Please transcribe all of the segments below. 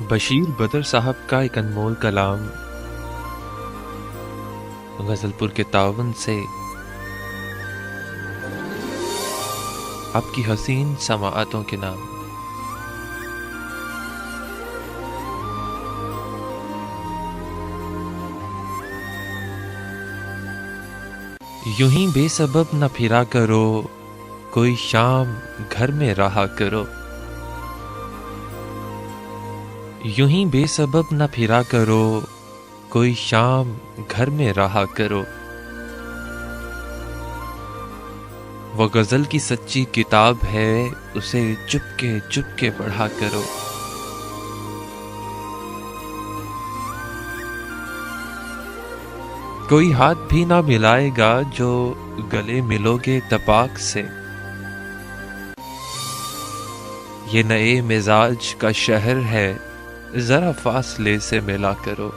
بشیر بدر صاحب کا ایک انمول کلام غزل پور کے تعاون سے آپ کی حسین سماعتوں کے نام. یوں ہی بے سبب نہ پھرا کرو، کوئی شام گھر میں رہا کرو. یوں ہی بے سبب نہ پھرا کرو، کوئی شام گھر میں رہا کرو. وہ غزل کی سچی کتاب ہے، اسے چپ کے پڑھا کرو. کوئی ہاتھ بھی نہ ملائے گا جو گلے ملو گے تپاک سے. یہ نئے مزاج کا شہر ہے، ذرا فاصلے سے ملا کرو.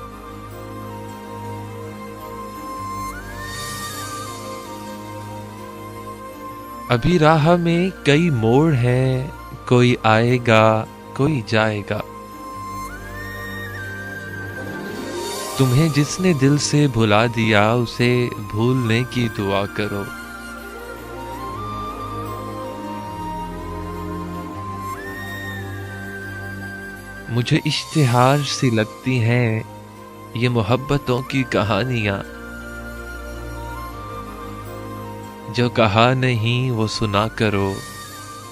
ابھی راہ میں کئی موڑ ہیں، کوئی آئے گا کوئی جائے گا. تمہیں جس نے دل سے بھلا دیا، اسے بھولنے کی دعا کرو. مجھے اشتہار سی لگتی ہیں یہ محبتوں کی کہانیاں. جو کہا نہیں وہ سنا کرو،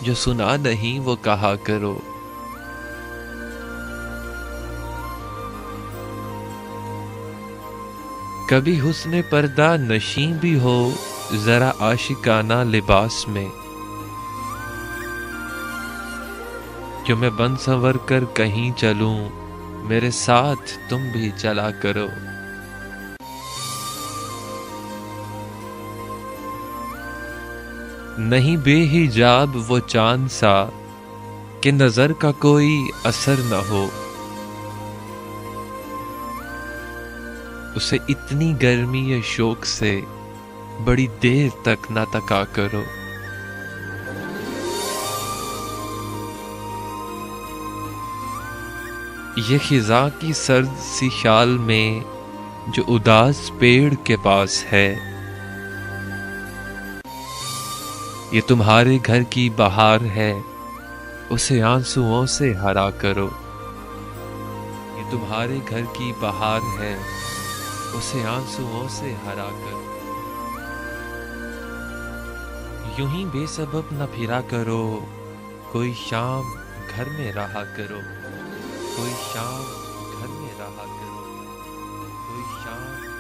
جو سنا نہیں وہ کہا کرو. کبھی حسن پردہ نشیں بھی ہو، ذرا عاشقانہ لباس میں. جو میں بن سنور کر کہیں چلوں، میرے ساتھ تم بھی چلا کرو. نہیں بے حجاب وہ چاند سا کہ نظر کا کوئی اثر نہ ہو. اسے اتنی گرمی شوق سے بڑی دیر تک نہ تکا کرو. یہ خزاں کی سرد سی شال میں جو اداس پیڑ کے پاس ہے، یہ تمہارے گھر کی بہار ہے، اسے آنسوؤں سے ہرا کرو. یہ تمہارے گھر کی بہار ہے، اسے آنسوؤں سے ہرا کرو. یوں ہی بے سبب نہ پھرا کرو، کوئی شام گھر میں رہا کرو. کوئی شام گھر میں رہا کرو. کوئی شام